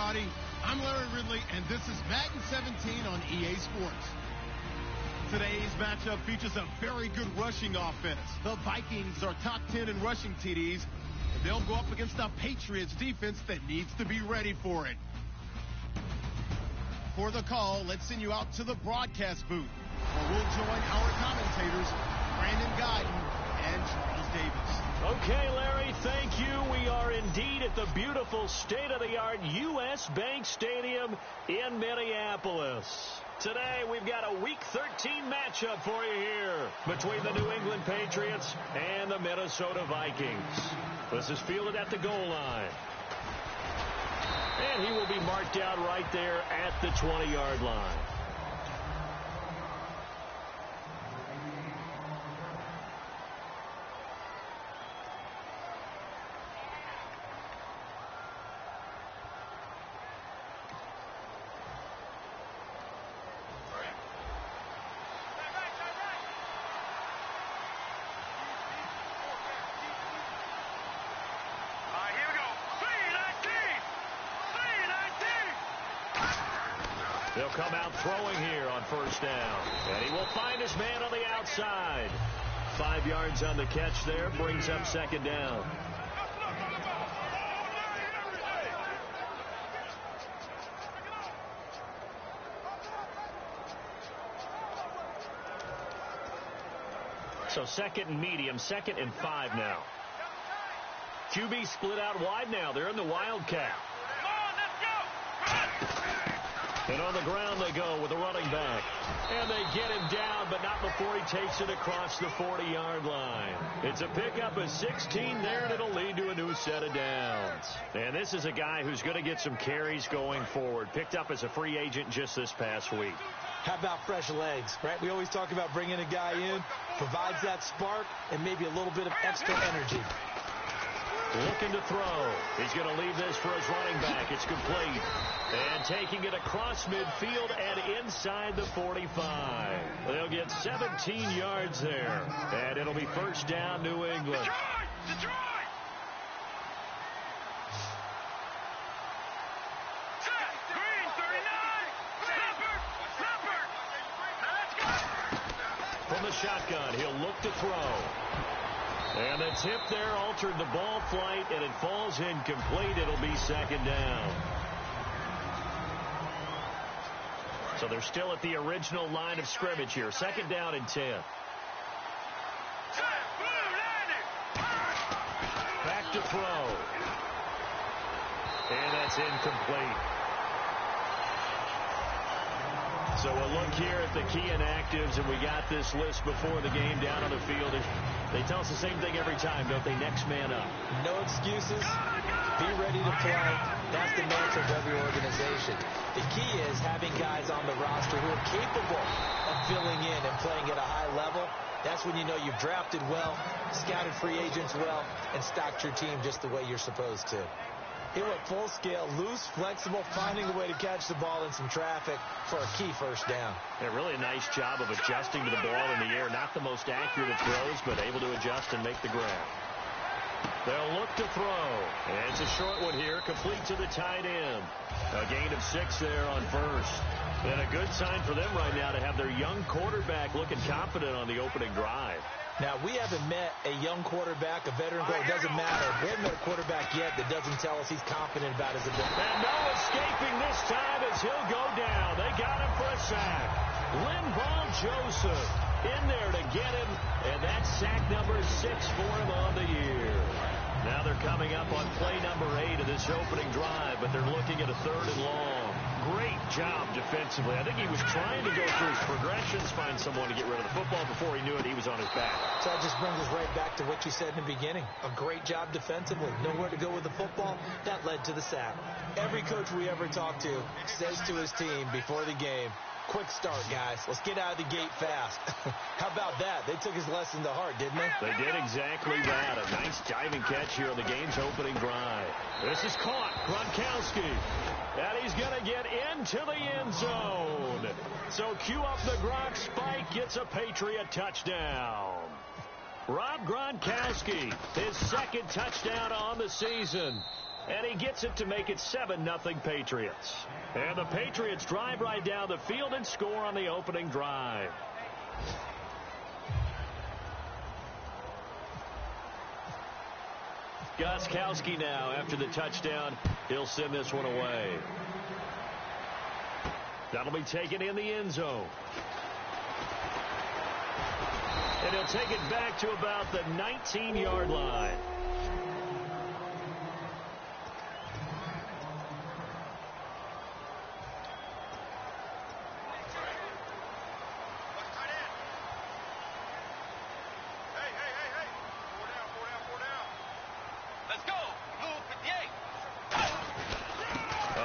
everybody. I'm Larry Ridley, and this is Madden 17 on EA Sports. Today's matchup features a very good rushing offense. The Vikings are top 10 in rushing TDs, and they'll go up against the Patriots defense that needs to be ready for it. For the call, let's send you out to the broadcast booth, where we'll join our commentators, Brandon Guyton and Charles Davis. Okay, Larry, thank you. We are indeed at the beautiful state-of-the-art U.S. Bank Stadium in Minneapolis. Today, we've got a Week 13 matchup for you here between the New England Patriots and the Minnesota Vikings. This is fielded at the goal line. And he will be marked out right there at the 20-yard line. They'll come out throwing here on first down. And he will find his man on the outside. 5 yards on the catch there, brings up second down. So second and medium, 2nd and 5 now. QB split out wide now. They're in the Wildcat. And on the ground they go with a running back. And they get him down, but not before he takes it across the 40-yard line. It's a pickup of 16 there, and it'll lead to a new set of downs. And this is a guy who's going to get some carries going forward. Picked up as a free agent just this past week. How about fresh legs, right? We always talk about bringing a guy in, provides that spark, and maybe a little bit of extra energy. Looking to throw. He's going to leave this for his running back. It's complete. And taking it across midfield and inside the 45. They'll get 17 yards there. And it'll be first down, New England. Detroit! Green, 39. From the shotgun, he'll look to throw. And the tip there altered the ball flight, and it falls incomplete. It'll be second down. So they're still at the original line of scrimmage here. Second down and 10. Back to throw. And that's incomplete. So we'll look here at the key inactives, and we got this list before the game down on the field. They tell us the same thing every time, don't they? Next man up. No excuses. Be ready to play. That's the mantra of every organization. The key is having guys on the roster who are capable of filling in and playing at a high level. That's when you know you've drafted well, scouted free agents well, and stocked your team just the way you're supposed to. He went full scale, loose, flexible, finding a way to catch the ball in some traffic for a key first down. Yeah, really a nice job of adjusting to the ball in the air. Not the most accurate of throws, but able to adjust and make the grab. They'll look to throw. And it's a short one here, complete to the tight end. A gain of 6 there on first. And a good sign for them right now to have their young quarterback looking confident on the opening drive. Now, we haven't met a young quarterback, a veteran quarterback. It doesn't matter. We haven't met a quarterback yet that doesn't tell us he's confident about his ability. And no escaping this time as he'll go down. They got him for a sack. Linval Joseph in there to get him. And that's sack number 6 for him on the year. Now they're coming up on play number 8 of this opening drive, but they're looking at a 3rd and long. Great job defensively. I think he was trying to go through his progressions, find someone to get rid of the football. Before he knew it, he was on his back. So that just brings us right back to what you said in the beginning. A great job defensively. Nowhere to go with the football. That led to the sack. Every coach we ever talk to says to his team before the game, quick start, guys. Let's get out of the gate fast. How about that? They took his lesson to heart, didn't they? They did exactly that. A nice diving catch here on the game's opening drive. This is caught. Gronkowski. And he's going to get into the end zone. So cue up the Gronk spike. Gets a Patriot touchdown. Rob Gronkowski, his 2nd touchdown on the season. And he gets it to make it 7-0 Patriots. And the Patriots drive right down the field and score on the opening drive. Gostkowski now, after the touchdown, he'll send this one away. That'll be taken in the end zone. And he'll take it back to about the 19-yard line.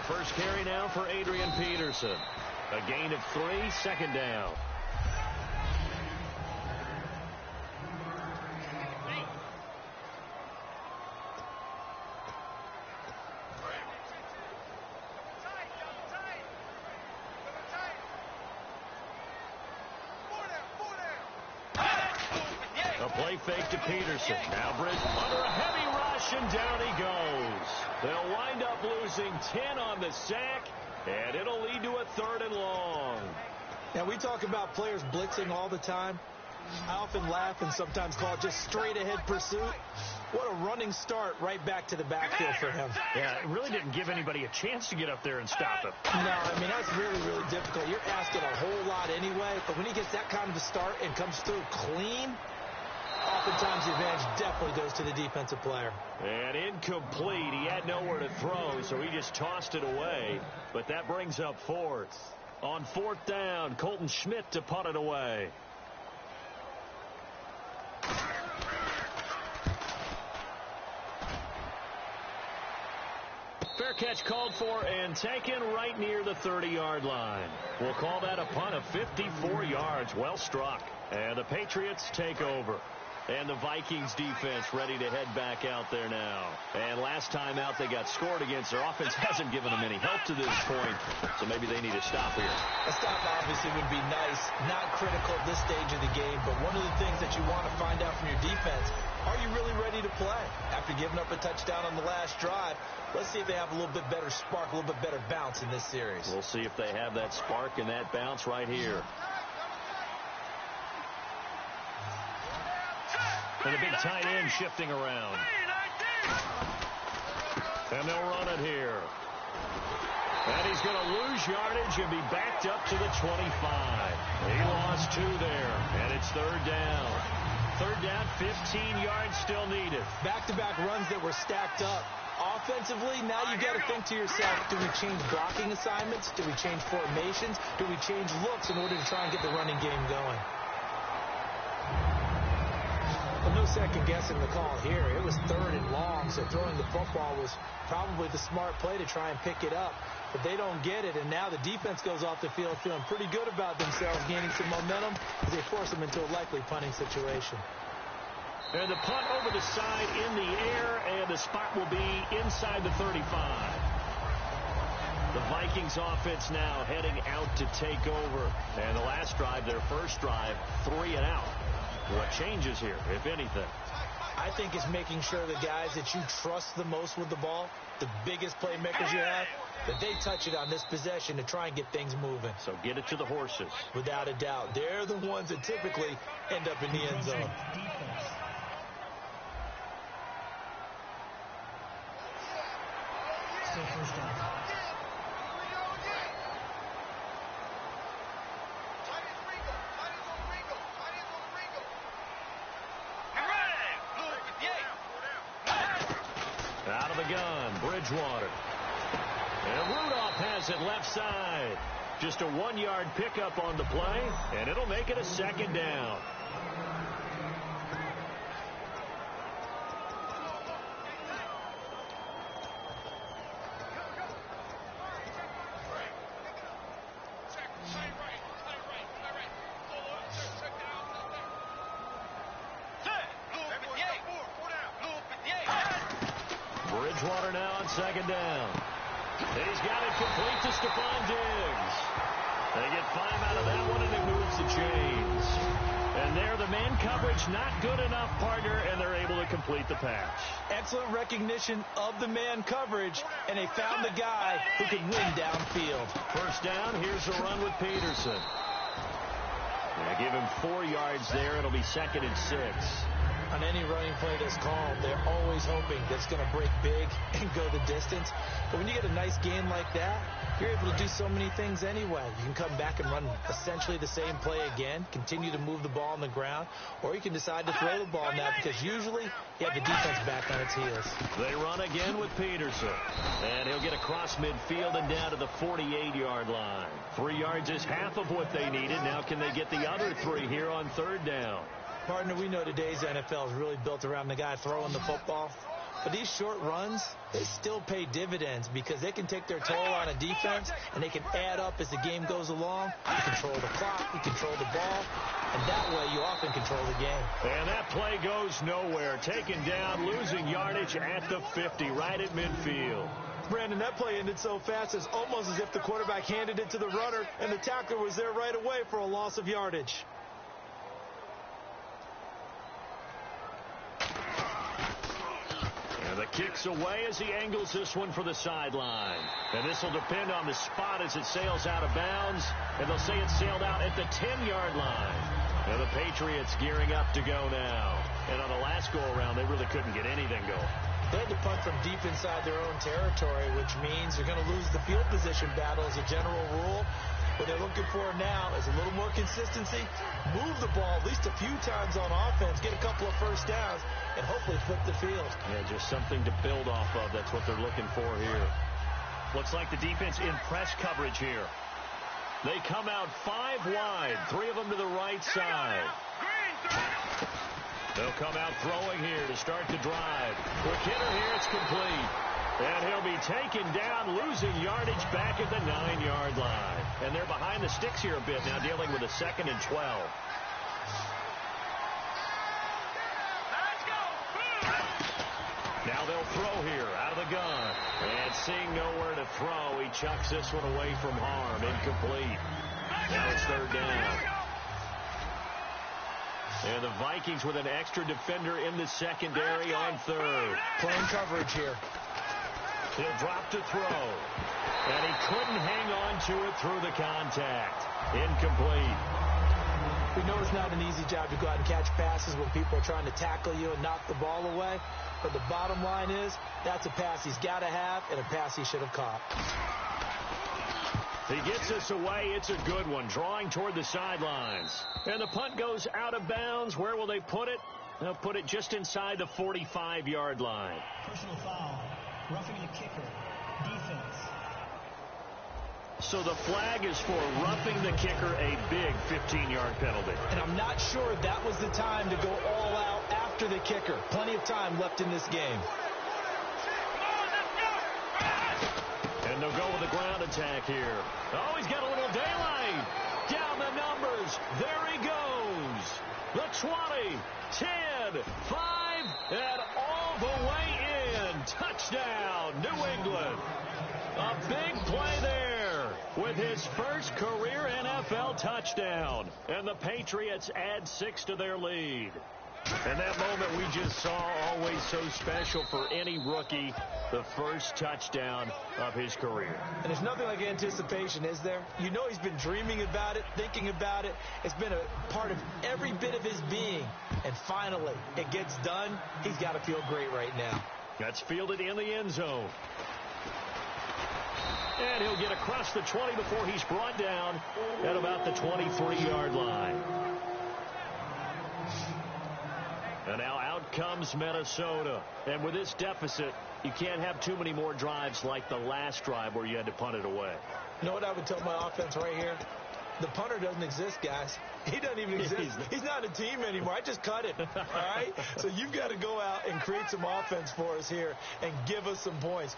First carry now for Adrian Peterson. A gain of 3, second down. A play fake to Peterson. Now Bridge under a heavy rush, and down he goes. They'll wind up losing 10 on the sack, and it'll lead to a 3rd and long. Now, we talk about players blitzing all the time. I often laugh and sometimes call it just straight-ahead pursuit. What a running start right back to the backfield for him. Yeah, it really didn't give anybody a chance to get up there and stop him. No, I mean, that's really, really difficult. You're asking a whole lot anyway, but when he gets that kind of a start and comes through clean, oftentimes the advantage definitely goes to the defensive player. And incomplete. He had nowhere to throw, so he just tossed it away. But that brings up 4th. On 4th down, Colton Schmidt to punt it away. Fair catch called for and taken right near the 30-yard line. We'll call that a punt of 54 yards. Well struck. And the Patriots take over. And the Vikings defense ready to head back out there now. And last time out they got scored against. Their offense hasn't given them any help to this point, so maybe they need a stop here. A stop obviously would be nice. Not critical at this stage of the game, but one of the things that you want to find out from your defense, are you really ready to play? After giving up a touchdown on the last drive, let's see if they have a little bit better spark, a little bit better bounce in this series. We'll see if they have that spark and that bounce right here. And the big tight end shifting around. And they'll run it here. And he's going to lose yardage and be backed up to the 25. He lost 2 there, and it's 3rd down. 3rd down, 15 yards still needed. Back-to-back runs that were stacked up. Offensively, now you've got to think to yourself, do we change blocking assignments? Do we change formations? Do we change looks in order to try and get the running game going? Well, no second guessing the call here. It was 3rd and long, so throwing the football was probably the smart play to try and pick it up. But they don't get it, and now the defense goes off the field feeling pretty good about themselves, gaining some momentum as they force them into a likely punting situation. And the punt over the side in the air, and the spot will be inside the 35. The Vikings offense now heading out to take over. And the last drive, their first drive, 3 and out. What changes here, if anything? I think it's making sure the guys that you trust the most with the ball, the biggest playmakers you have, that they touch it on this possession to try and get things moving. So get it to the horses. Without a doubt. They're the ones that typically end up in the end zone. Still first down. Out of the gun, Bridgewater. And Rudolph has it left side. Just a 1-yard pickup on the play, and it'll make it a 2nd down. Bridgewater now on 2nd down. And he's got it complete to Stephon Diggs. They get 5 out of that one, and it moves the chains. And there, the man coverage not good enough, partner, and they're able to complete the pass. Excellent recognition of the man coverage, and they found the guy who could win downfield. First down, here's a run with Peterson. They give him 4 yards there. It'll be 2nd and 6. On any running play that's called, they're always hoping that it's going to break big and go the distance. But when you get a nice gain like that, you're able to do so many things anyway. You can come back and run essentially the same play again, continue to move the ball on the ground, or you can decide to throw the ball now because usually you have the defense back on its heels. They run again with Peterson. And he'll get across midfield and down to the 48-yard line. 3 yards is half of what they needed. Now can they get the other 3 here on 3rd down? Partner, we know today's NFL is really built around the guy throwing the football. But these short runs, they still pay dividends because they can take their toll on a defense and they can add up as the game goes along. You control the clock, you control the ball, and that way you often control the game. And that play goes nowhere. Taken down, losing yardage at the 50, right at midfield. Brandon, that play ended so fast, it's almost as if the quarterback handed it to the runner and the tackler was there right away for a loss of yardage. And the kick's away as he angles this one for the sideline. And this will depend on the spot as it sails out of bounds. And they'll say it sailed out at the 10-yard line. And the Patriots gearing up to go now. And on the last go-around, they really couldn't get anything going. They had to punt from deep inside their own territory, which means they're going to lose the field position battle as a general rule. What they're looking for now is a little more consistency, move the ball at least a few times on offense, get a couple of first downs, and hopefully flip the field. Yeah, just something to build off of. That's what they're looking for here. Looks like the defense in press coverage here. They come out 5 wide, 3 of them to the right side. They'll come out throwing here to start the drive. Quick hitter here, it's complete. And he'll be taken down, losing yardage back at the 9-yard line. And they're behind the sticks here a bit now, dealing with a 2nd and 12. Now they'll throw here out of the gun. And seeing nowhere to throw, he chucks this one away from harm. Incomplete. Now it's 3rd down. And the Vikings with an extra defender in the secondary on 3rd. Playing coverage here. He'll drop to throw. And he couldn't hang on to it through the contact. Incomplete. We know it's not an easy job to go out and catch passes when people are trying to tackle you and knock the ball away. But the bottom line is, that's a pass he's got to have and a pass he should have caught. He gets this away. It's a good one. Drawing toward the sidelines. And the punt goes out of bounds. Where will they put it? They'll put it just inside the 45-yard line. Personal foul. Roughing the kicker. Defense. So the flag is for roughing the kicker, a big 15-yard penalty. And I'm not sure that was the time to go all out after the kicker. Plenty of time left in this game. And they'll go with the ground attack here. Oh, he's got a little daylight. Down the numbers. There he goes. The 20, 10, 5, and all the way in. Touchdown, New England. A big play there with his first career NFL touchdown. And the Patriots add 6 to their lead. And that moment we just saw, always so special for any rookie, the first touchdown of his career. And there's nothing like anticipation, is there? You know he's been dreaming about it, thinking about it. It's been a part of every bit of his being. And finally, it gets done. He's got to feel great right now. That's fielded in the end zone. And he'll get across the 20 before he's brought down at about the 23-yard line. And now out comes Minnesota. And with this deficit, you can't have too many more drives like the last drive where you had to punt it away. You know what I would tell my offense right here? The punter doesn't exist, guys. He doesn't even exist. He's not a team anymore. I just cut it, all right? So you've got to go out and create some offense for us here and give us some points.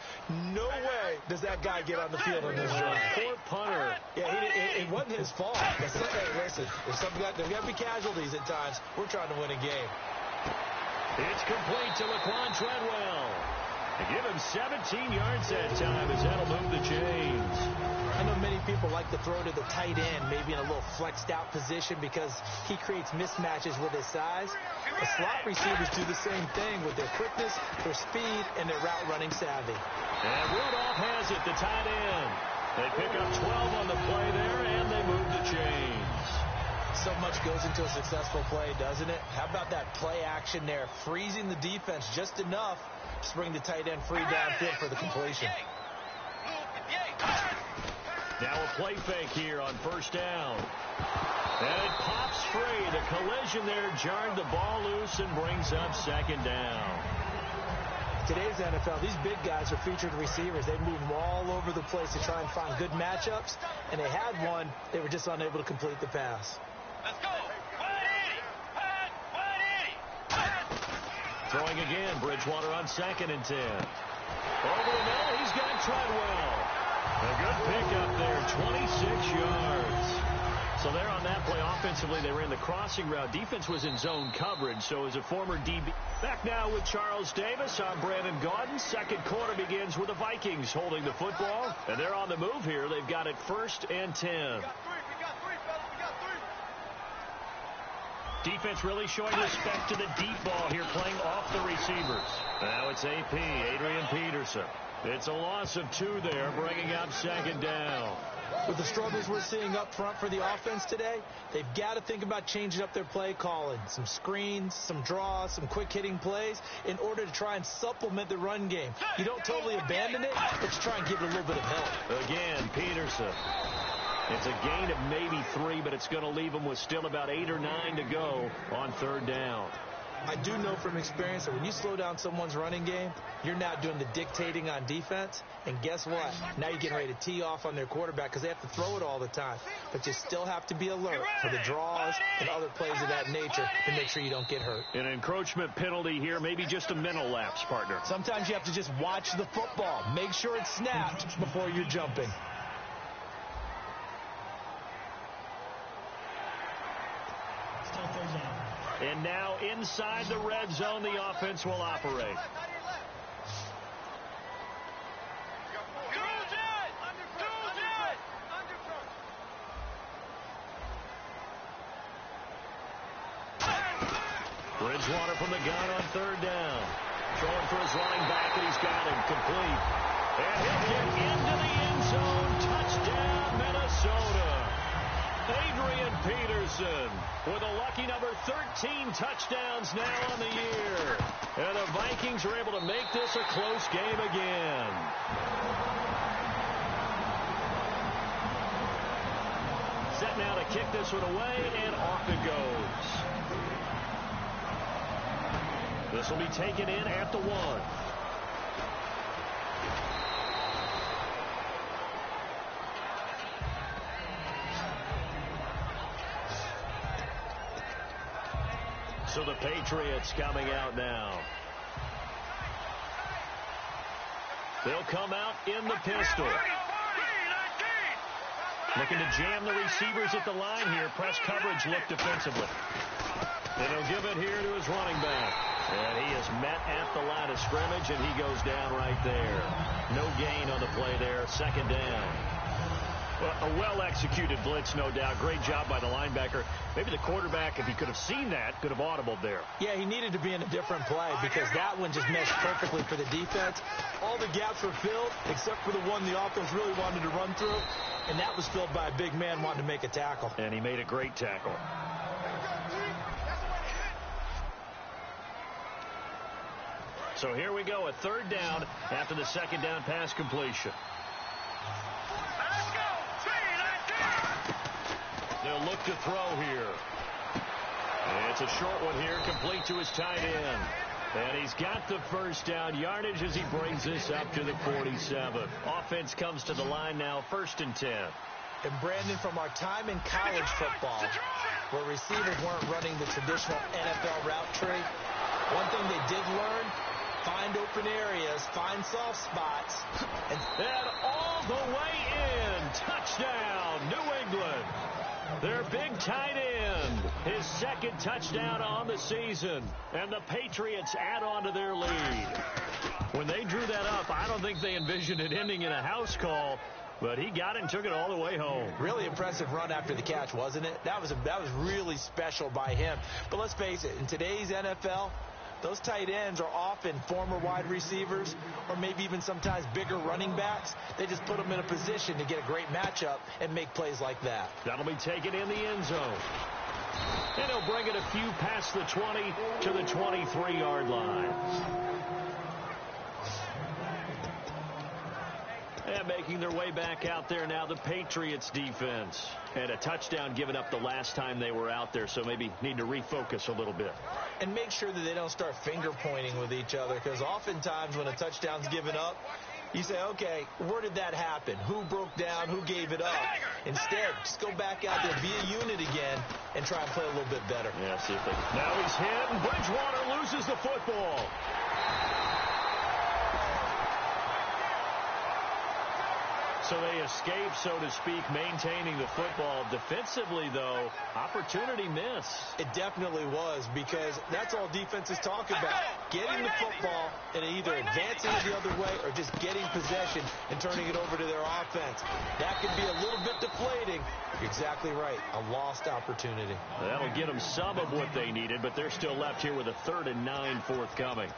No way does that guy get on the field on this drive. Poor punter. Yeah, it wasn't his fault. Hey, listen, there's got to be casualties at times. We're trying to win a game. It's complete to Laquan Treadwell. They give him 17 yards that time as that'll move the chains. I know many people like to throw to the tight end, maybe in a little flexed out position because he creates mismatches with his size. The slot receivers do the same thing with their quickness, their speed, and their route running savvy. And Rudolph has it, the tight end. They pick up 12 on the play there, and they move the chains. So much goes into a successful play, doesn't it? How about that play action there, freezing the defense just enough to bring the tight end free downfield for the completion. Now a play fake here on first down. And it pops free. The collision there jarred the ball loose and brings up second down. Today's NFL, these big guys are featured receivers. They move them all over the place to try and find good matchups, and they had one. They were just unable to complete the pass. Let's go. Throwing again, Bridgewater on 2nd and 10. Over the middle, he's got Treadwell. A good pickup there, 26 yards. So there on that play, offensively, they ran the crossing route. Defense was in zone coverage, so as a former DB. Back now with Charles Davis, I'm Brandon Gaudin. Second quarter begins with the Vikings holding the football, and they're on the move here. They've got it 1st and 10. We got three, fellas. We got three. Defense really showing respect to the deep ball here, playing off the receivers. Now it's AP, Adrian Peterson. It's a loss of 2 there, bringing up second down. With the struggles we're seeing up front for the offense today, they've got to think about changing up their play calling. Some screens, some draws, some quick-hitting plays in order to try and supplement the run game. You don't totally abandon it, but you try and give it a little bit of help. Again, Peterson. It's a gain of maybe 3, but it's going to leave them with still about 8 or 9 to go on third down. I do know from experience that when you slow down someone's running game, you're now doing the dictating on defense. And guess what? Now you're getting ready to tee off on their quarterback because they have to throw it all the time. But you still have to be alert for the draws and other plays of that nature to make sure you don't get hurt. An encroachment penalty here, maybe just a mental lapse, partner. Sometimes you have to just watch the football. Make sure it's snapped before you're jumping. Still third down. And now inside the red zone, the offense will operate. Bridgewater from the gun on third down. Throwing for his running back, and he's got him complete. And he'll get into the end zone. Touchdown, Minnesota. Adrian Peterson with a lucky number 13 touchdowns now on the year. And the Vikings are able to make this a close game again. Set now to kick this one away, and off it goes. This will be taken in at the 1. So the Patriots coming out now. They'll come out in the pistol. Looking to jam the receivers at the line here. Press coverage look defensively. And he'll give it here to his running back. And he is met at the line of scrimmage, and he goes down right there. No gain on the play there. Second down. Well, a well-executed blitz, no doubt. Great job by the linebacker. Maybe the quarterback, if he could have seen that, could have audibled there. Yeah, he needed to be in a different play because that one just meshed perfectly for the defense. All the gaps were filled except for the one the offense really wanted to run through, and that was filled by a big man wanting to make a tackle. And he made a great tackle. So here we go, a third down after the second down pass completion. They'll look to throw here. And it's a short one here, complete to his tight end. And he's got the first down yardage as he brings this up to the 47. Offense comes to the line now, 1st and 10. And Brandon, from our time in college football, where receivers weren't running the traditional NFL route tree, one thing they did learn, find open areas, find soft spots. And all the way in. Touchdown, New England. Their big tight end, his second touchdown on the season. And the Patriots add on to their lead. When they drew that up, I don't think they envisioned it ending in a house call. But he got it and took it all the way home. Really impressive run after the catch, wasn't it? That was really special by him. But let's face it, in today's NFL, those tight ends are often former wide receivers or maybe even sometimes bigger running backs. They just put them in a position to get a great matchup and make plays like that. That'll be taken in the end zone. And he'll bring it a few past the 20 to the 23-yard line. And making their way back out there now, the Patriots defense. And a touchdown given up the last time they were out there, so maybe need to refocus a little bit. And make sure that they don't start finger pointing with each other, because oftentimes when a touchdown's given up, you say, okay, where did that happen? Who broke down? Who gave it up? Instead, just go back out there, be a unit again, and try and play a little bit better. Yeah, see if they... Now he's hit, and Bridgewater loses the football. So they escape, so to speak, maintaining the football. Defensively, though, opportunity miss. It definitely was, because that's all defenses talk about. Getting the football and either advancing it the other way or just getting possession and turning it over to their offense. That could be a little bit deflating. You're exactly right. A lost opportunity. That'll get them some of what they needed, but they're still left here with a 3rd and 9 forthcoming.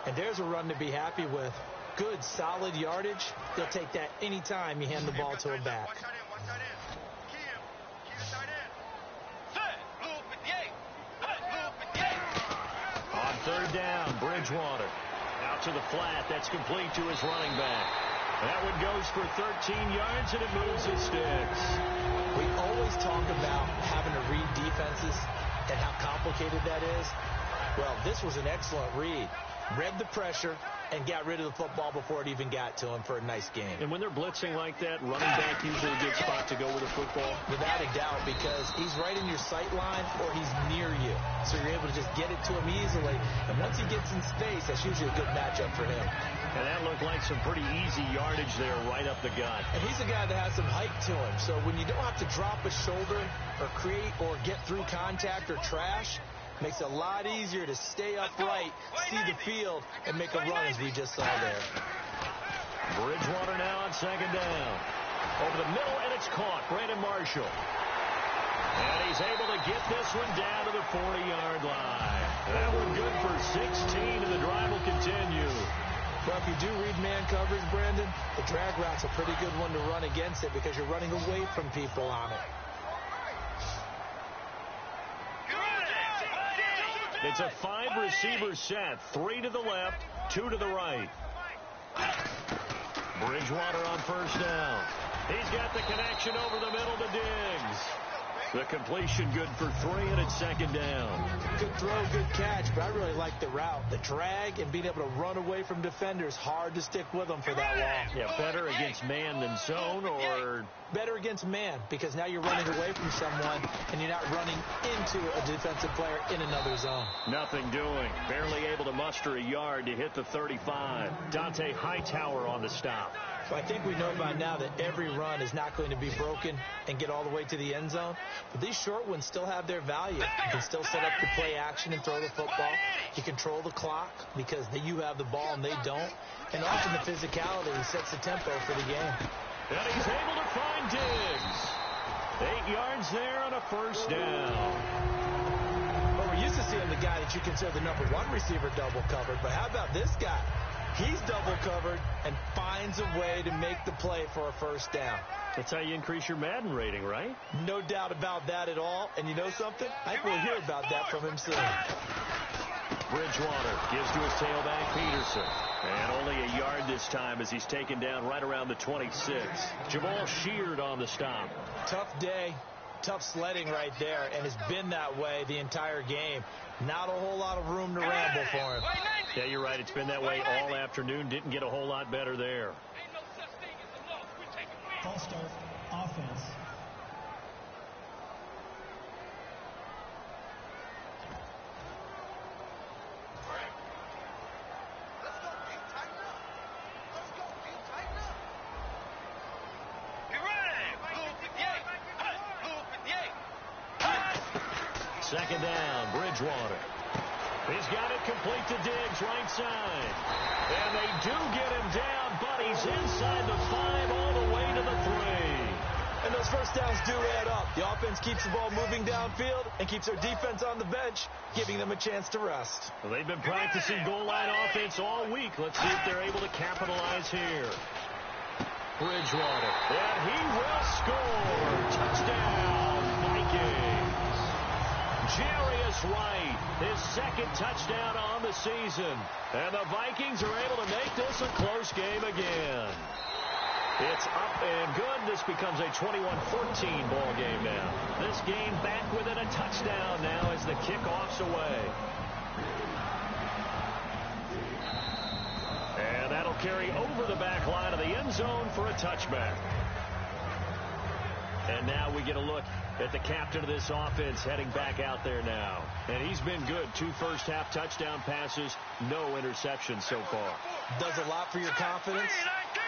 And there's a run to be happy with. Good, solid yardage. They'll take that any time you hand the ball to a back. On 3rd down, Bridgewater. Out to the flat. That's complete to his running back. That one goes for 13 yards, and it moves and sticks. We always talk about having to read defenses and how complicated that is. Well, this was an excellent read. Read the pressure and got rid of the football before it even got to him for a nice game. And when they're blitzing like that, running back usually a good spot to go with the football? Without a doubt, because he's right in your sight line or he's near you. So you're able to just get it to him easily. And once he gets in space, that's usually a good matchup for him. And that looked like some pretty easy yardage there right up the gut. And he's a guy that has some height to him. So when you don't have to drop a shoulder or create or get through contact or trash, makes it a lot easier to stay upright, see the field, and make a run as we just saw there. Bridgewater now on 2nd down. Over the middle, and it's caught. Brandon Marshall. And he's able to get this one down to the 40-yard line. That one good for 16, and the drive will continue. Well, if you do read man coverage, Brandon, the drag route's a pretty good one to run against it because you're running away from people on it. It's a 5-receiver set. 3 to the left, 2 to the right. Bridgewater on 1st down. He's got the connection over the middle to Diggs. The completion good for 3, and it's 2nd down. Good throw, good catch, but I really like the route. The drag and being able to run away from defenders, hard to stick with them for that long. Yeah, better against man than zone, or... Better against man, because now you're running away from someone and you're not running into a defensive player in another zone. Nothing doing. Barely able to muster a yard to hit the 35. Dante Hightower on the stop. So I think we know by now that every run is not going to be broken and get all the way to the end zone. But these short ones still have their value. You can still set up your play action and throw the football. You control the clock because you have the ball and they don't. And often the physicality sets the tempo for the game. And he's able to find Diggs. 8 yards there on a 1st down. Well, we're used to seeing the guy that you consider the number 1 receiver double covered. But how about this guy? He's double covered and finds a way to make the play for a 1st down. That's how you increase your Madden rating, right? No doubt about that at all. And you know something? I think we'll hear about that from him soon. Bridgewater gives to his tailback, Peterson. And only a yard this time as he's taken down right around the 26. Jamal Sheard on the stop. Tough day, tough sledding right there, and it's been that way the entire game. Not a whole lot of room to ramble for him. Yeah, you're right. It's been that way all afternoon. Didn't get a whole lot better there. False start, offense. Second down, Bridgewater. He's got it complete to Diggs, right side. And they do get him down, but he's inside the 5 all the way to the 3. first downs do add up. The offense keeps the ball moving downfield and keeps their defense on the bench, giving them a chance to rest. Well, they've been practicing goal line offense all week. Let's see if they're able to capitalize here. Bridgewater. And he will score. Touchdown, Vikings. Jarius Wright, his second touchdown on the season. And the Vikings are able to make this a close game again. It's up and good. This becomes a 21-14 ball game now. This game back within a touchdown now as the kickoff's away. And that'll carry over the back line of the end zone for a touchback. And now we get a look at the captain of this offense heading back out there now. And he's been good. 2 first-half touchdown passes, no interceptions so far. Does a lot for your confidence.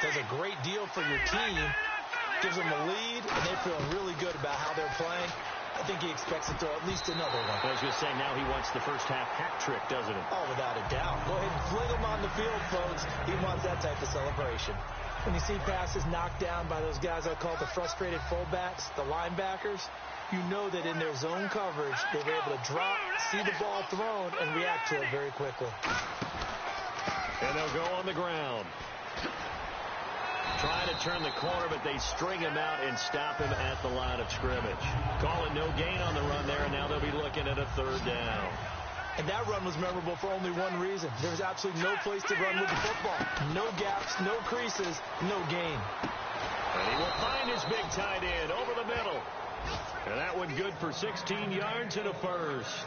Does a great deal for your team. Gives them a lead, and they're feeling really good about how they're playing. I think he expects to throw at least another one. I was going to say, now he wants the first-half hat trick, doesn't he? Oh, without a doubt. Go ahead and fling him on the field, folks. He wants that type of celebration. When you see passes knocked down by those guys I call the frustrated fullbacks, the linebackers, you know that in their zone coverage, they were able to drop, see the ball thrown, and react to it very quickly. And they'll go on the ground. Trying to turn the corner, but they string him out and stop him at the line of scrimmage. Calling no gain on the run there, and now they'll be looking at a 3rd down. And that run was memorable for only one reason. There was absolutely no place to run with the football. No gaps, no creases, no gain. And he will find his big tight end over the middle. And that one good for 16 yards and a first.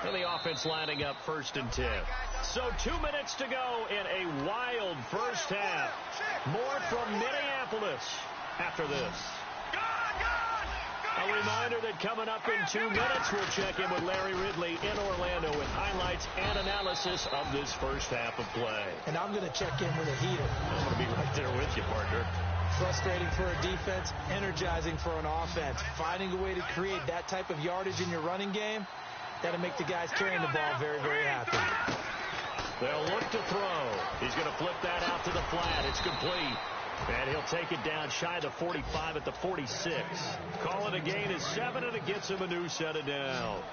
And the offense lining up 1st and 10. So 2 minutes to go in a wild first half. More from Minneapolis after this. A reminder that coming up in 2 minutes, we'll check in with Larry Ridley in Orlando with highlights and analysis of this first half of play. And I'm going to check in with a heater. I'm going to be right there with you, partner. Frustrating for a defense, energizing for an offense. Finding a way to create that type of yardage in your running game, that'll make the guys carrying the ball very, very happy. They'll look to throw. He's going to flip that out to the flat. It's complete. And he'll take it down shy of the 45 at the 46. Call it a gain of 7, and it gets him a new set of downs.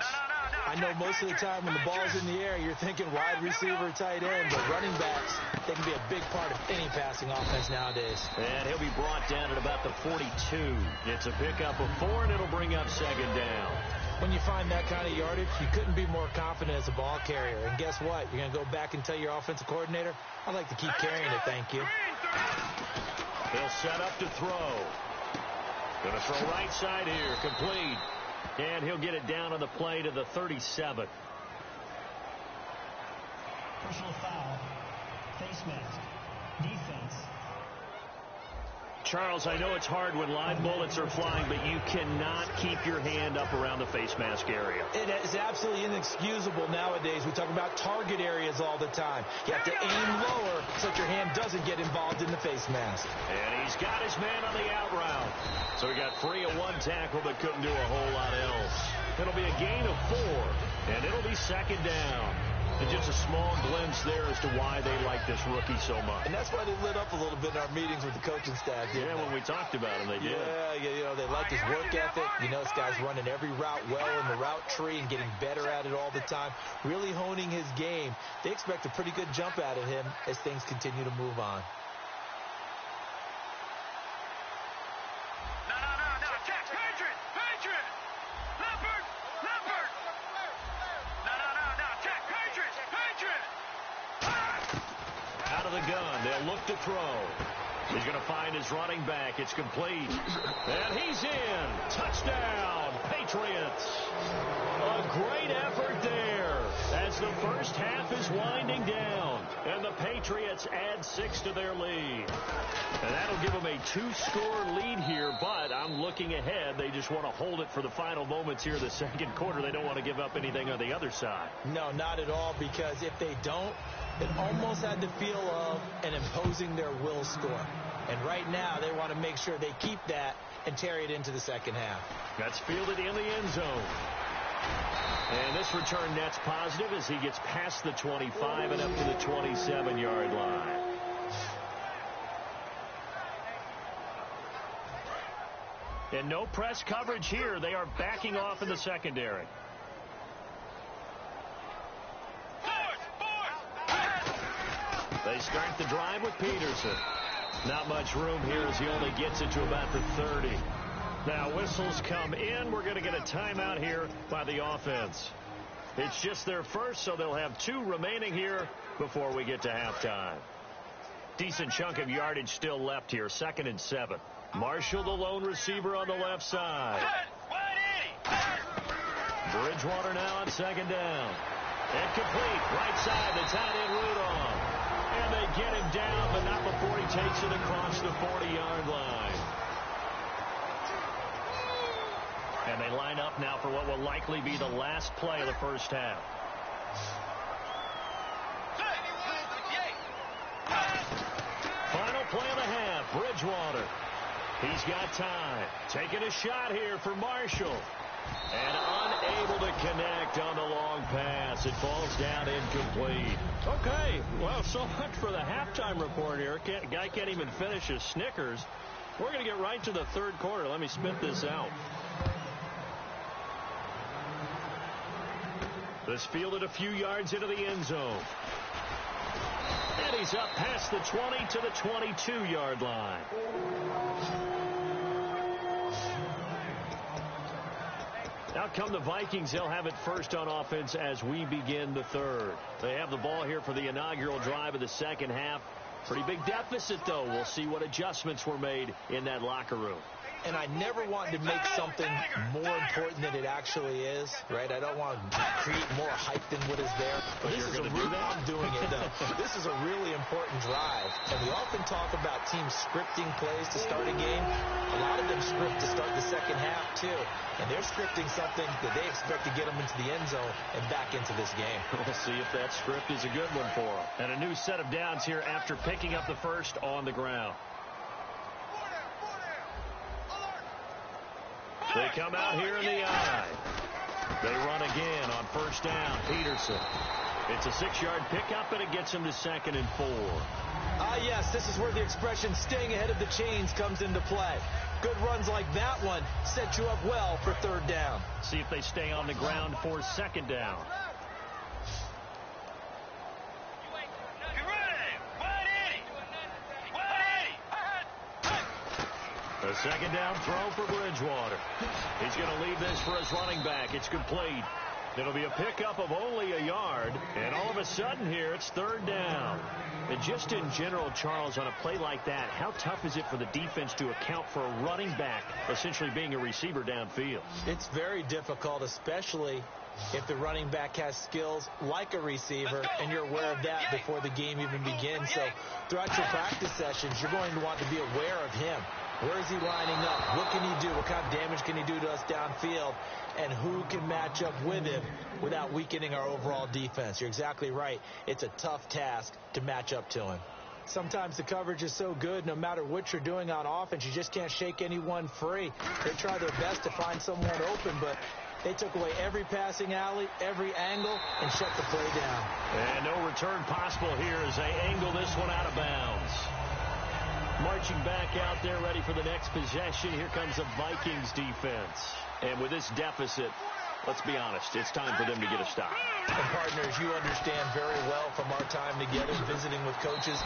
I know most of the time when the ball's in the air, you're thinking wide receiver, tight end, but running backs, they can be a big part of any passing offense nowadays. And he'll be brought down at about the 42. It's a pickup of 4, and it'll bring up 2nd down. When you find that kind of yardage, you couldn't be more confident as a ball carrier. And guess what? You're going to go back and tell your offensive coordinator, I'd like to keep carrying it, thank you. He'll set up to throw. Going to throw right side here, complete. And he'll get it down on the play to the 37. Personal foul. Face mask. Defense. Charles, I know it's hard when live bullets are flying, but you cannot keep your hand up around the face mask area. It is absolutely inexcusable nowadays. We talk about target areas all the time. You have to aim lower so that your hand doesn't get involved in the face mask. And he's got his man on the out route. So he got free of 1 tackle, but couldn't do a whole lot else. It'll be a gain of 4, and it'll be 2nd down. And just a small glimpse there as to why they like this rookie so much. And that's why they lit up a little bit in our meetings with the coaching staff. Yeah, when we talked about him, they did. Yeah, they like his work ethic. You know, this guy's running every route well in the route tree and getting better at it all the time, really honing his game. They expect a pretty good jump out of him as things continue to move on. Out of the gun, they'll look to throw. He's going to find his running back. It's complete. And he's in. Touchdown, Patriots. A great effort there as the first half is winding down. And the Patriots add 6 to their lead. And that'll give them a 2-score lead here, but I'm looking ahead. They just want to hold it for the final moments here in the 2nd quarter. They don't want to give up anything on the other side. No, not at all, because if they don't, it almost had the feel of an imposing their will score. And right now, they want to make sure they keep that and carry it into the 2nd half. That's fielded in the end zone. And this return net's positive as he gets past the 25 and up to the 27-yard line. And no press coverage here. They are backing off in the secondary. They start the drive with Peterson. Not much room here as he only gets it to about the 30. Now whistles come in. We're going to get a timeout here by the offense. It's just their first, so they'll have 2 remaining here before we get to halftime. Decent chunk of yardage still left here. 2nd and 7. Marshall, the lone receiver on the left side. Bridgewater now on 2nd down. Incomplete. Right side, the tight end Rudolph. And they get him down, but not before he takes it across the 40-yard line. And they line up now for what will likely be the last play of the first half. Final play of the half, Bridgewater. He's got time. Taking a shot here for Marshall. And unable to connect on the long pass. It falls down incomplete. Okay, well, so much for the halftime report here. Guy can't even finish his Snickers. We're going to get right to the 3rd quarter. Let me spit this out. This fielded a few yards into the end zone. And he's up past the 20 to the 22-yard line. Out come the Vikings. They'll have it first on offense as we begin the 3rd. They have the ball here for the inaugural drive of the second half. Pretty big deficit, though. We'll see what adjustments were made in that locker room. And I never want to make something more important than it actually is, right? I don't want to create more hype than what is there. But you're going to do that? I'm doing it, though. This is a really important drive. And we often talk about teams scripting plays to start a game. A lot of them script to start the second half, too. And they're scripting something that they expect to get them into the end zone and back into this game. We'll see if that script is a good one for them. And a new set of downs here after picking up the first on the ground. They come out here in the eye. They run again on first down. Peterson. It's a 6-yard pickup, and it gets him to 2nd and 4. Yes, this is where the expression staying ahead of the chains comes into play. Good runs like that one set you up well for 3rd down. See if they stay on the ground for 2nd down. A 2nd down throw for Bridgewater. He's going to leave this for his running back. It's complete. It'll be a pickup of only a yard. And all of a sudden here, it's 3rd down. And just in general, Charles, on a play like that, how tough is it for the defense to account for a running back essentially being a receiver downfield? It's very difficult, especially if the running back has skills like a receiver, and you're aware of that before the game even begins. So throughout your practice sessions, you're going to want to be aware of him. Where is he lining up? What can he do? What kind of damage can he do to us downfield? And who can match up with him without weakening our overall defense? You're exactly right. It's a tough task to match up to him. Sometimes the coverage is so good, no matter what you're doing on offense, you just can't shake anyone free. They try their best to find someone open, but they took away every passing alley, every angle, and shut the play down. And no return possible here as they angle this one out of bounds. Marching back out there, ready for the next possession. Here comes the Vikings defense. And with this deficit, let's be honest, it's time for them to get a stop. And partners, you understand very well from our time together visiting with coaches,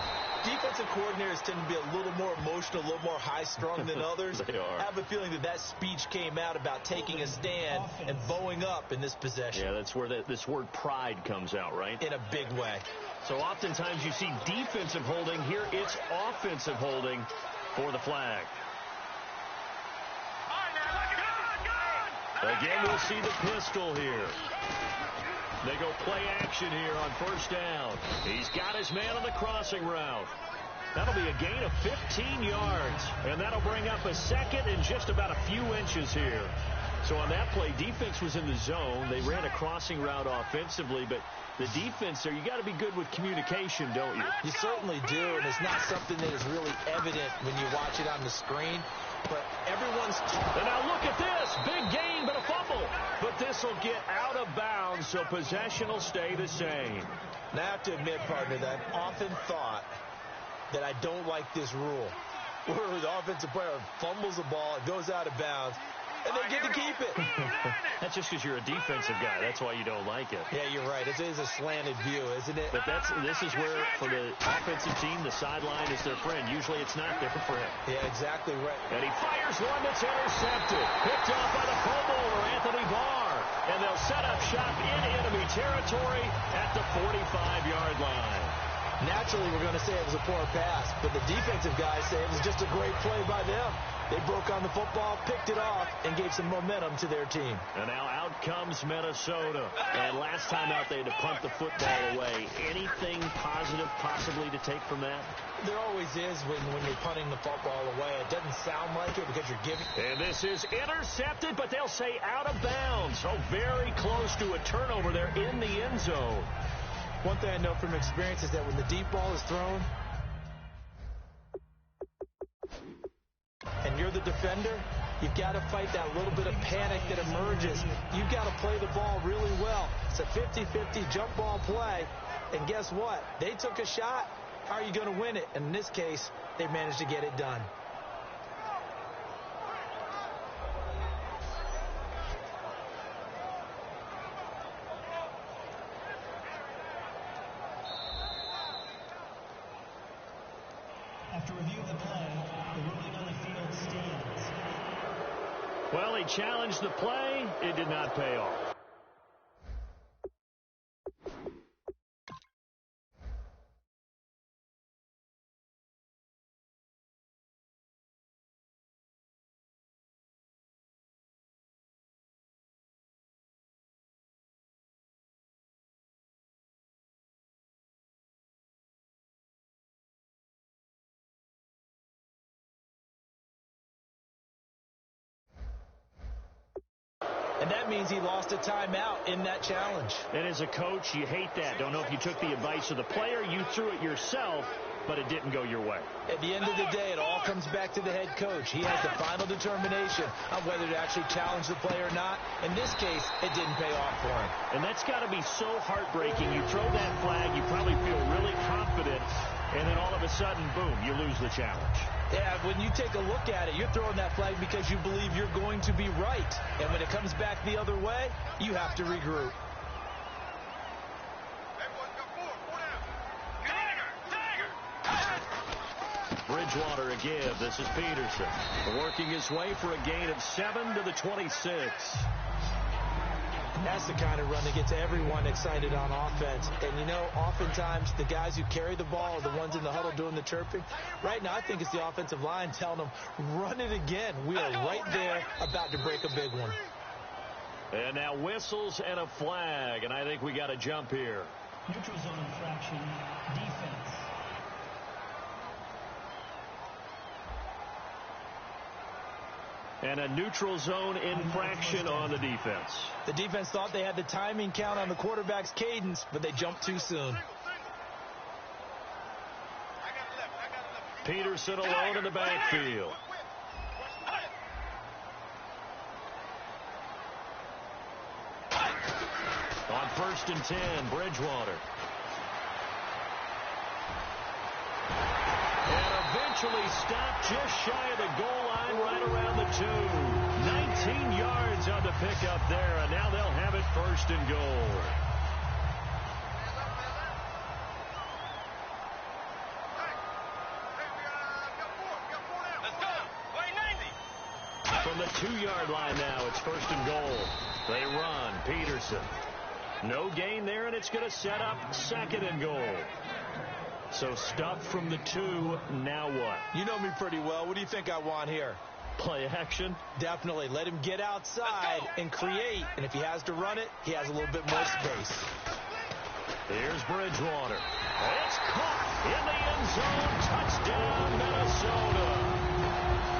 defensive coordinators tend to be a little more emotional, a little more high-strung than others. They are. I have a feeling that speech came out about taking a stand and bowing up in this possession. Yeah, that's where this word pride comes out, right? In a big way. So oftentimes you see defensive holding. Here it's offensive holding for the flag. Again, we'll see the pistol here. They go play action here on first down. He's got his man on the crossing route. That'll be a gain of 15 yards, and that'll bring up a 2nd and just about a few inches here. So on that play, defense was in the zone. They ran a crossing route offensively, but the defense there, you got to be good with communication, don't you? You certainly do, and it's not something that is really evident when you watch it on the screen. But everyone's talking. And now look at this. Big gain, but a fumble. But this will get out of bounds, so possession will stay the same. Now I have to admit, partner, that I've often thought that I don't like this rule. where the offensive player fumbles the ball, it goes out of bounds, and they get to keep it. That's just because you're a defensive guy. That's why you don't like it. Yeah, you're right. It is a slanted view, isn't it? But this is where, for the offensive team, the sideline is their friend. Usually it's not their friend. Yeah, exactly right. And he fires one that's intercepted. Picked off by the Pro Bowler, Anthony Barr. And they'll set up shop in enemy territory at the 45-yard line. Naturally, we're going to say it was a poor pass, but the defensive guys say it was just a great play by them. They broke on the football, picked it off, and gave some momentum to their team. And now out comes Minnesota. And last time out, they had to punt the football away. Anything positive possibly to take from that? There always is when you're punting the football away. It doesn't sound like it because you're giving. And this is intercepted, but they'll say out of bounds. So very close to a turnover there in the end zone. One thing I know from experience is that when the deep ball is thrown and you're the defender, you've got to fight that little bit of panic that emerges. You've got to play the ball really well. It's a 50-50 jump ball play, and guess what? They took a shot. How are you going to win it? And in this case, they managed to get it done. After review of the play, the ruling on the field stands. Well, he challenged the play. It did not pay off. And that means he lost a timeout in that challenge. And as a coach, you hate that. Don't know if you took the advice of the player. You threw it yourself, but it didn't go your way. At the end of the day, it all comes back to the head coach. He has the final determination on whether to actually challenge the play or not. In this case, it didn't pay off for him. And that's got to be so heartbreaking. You throw that flag, you probably feel really confident, and then all of a sudden, boom, you lose the challenge. Yeah, when you take a look at it, you're throwing that flag because you believe you're going to be right. And when it comes back the other way, you have to regroup. Bridgewater again. This is Peterson. Working his way for a gain of 7 to the 26. That's the kind of run that gets everyone excited on offense. And, you know, oftentimes the guys who carry the ball are the ones in the huddle doing the chirping. Right now, I think it's the offensive line telling them, run it again. We are right there about to break a big one. And now whistles and a flag. And I think we got a jump here. Neutral zone infraction, defense. And a neutral zone infraction on the defense. The defense thought they had the timing count on the quarterback's cadence, but they jumped too soon. Peterson alone in the backfield. On 1st and 10, Bridgewater. And eventually stopped just shy of the goal line right around the 2. 19 yards on the pickup there, and now they'll have it 1st and goal. From the 2-yard line now, it's 1st and goal. They run. Peterson. No gain there, and it's going to set up 2nd and goal. So stuff from the 2. Now what? You know me pretty well. What do you think I want here? Play action? Definitely. Let him get outside and create. And if he has to run it, he has a little bit more space. Here's Bridgewater. It's caught in the end zone. Touchdown, Minnesota.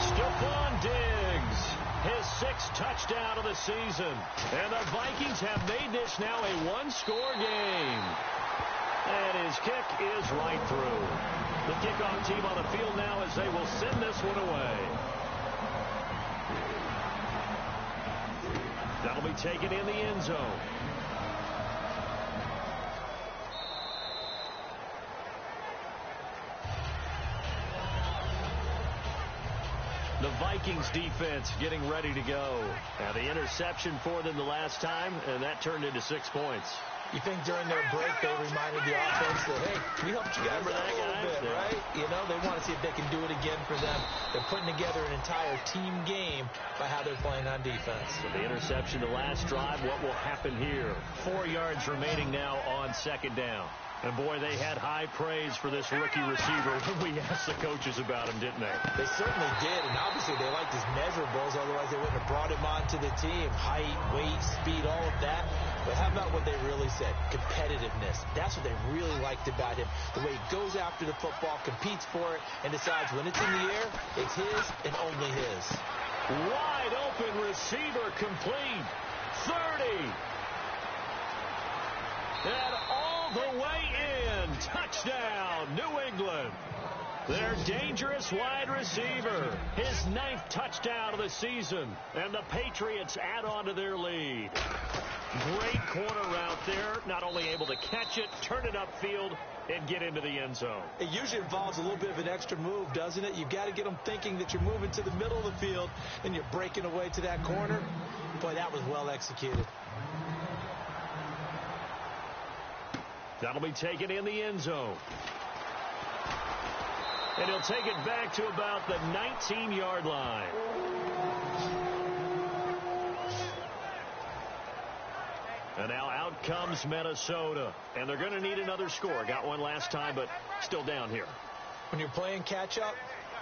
Stephon Diggs, his 6th touchdown of the season. And the Vikings have made this now a 1-score game. And his kick is right through. The kickoff team on the field now as they will send this one away. That'll be taken in the end zone. The Vikings defense getting ready to go. Now the interception for them the last time, and that turned into 6 points. You think during their break they reminded the offense that, hey, we helped you guys out a little bit, right? You know, they want to see if they can do it again for them. They're putting together an entire team game by how they're playing on defense. So the interception the last drive, what will happen here? 4 yards remaining now on second down. And, boy, they had high praise for this rookie receiver when we asked the coaches about him, didn't they? They certainly did, and obviously they liked his measurables, otherwise they wouldn't have brought him onto the team. Height, weight, speed, all of that. But how about what they really said? Competitiveness. That's what they really liked about him. The way he goes after the football, competes for it, and decides when it's in the air, it's his and only his. Wide open receiver complete. 30. And all the way in. Touchdown, New England. Their dangerous wide receiver. His 9th touchdown of the season. And the Patriots add on to their lead. Great corner route there. Not only able to catch it, turn it upfield, and get into the end zone. It usually involves a little bit of an extra move, doesn't it? You've got to get them thinking that you're moving to the middle of the field and you're breaking away to that corner. Boy, that was well executed. That'll be taken in the end zone. And he'll take it back to about the 19-yard line. And now out comes Minnesota. And they're going to need another score. Got one last time, but still down here. When you're playing catch-up,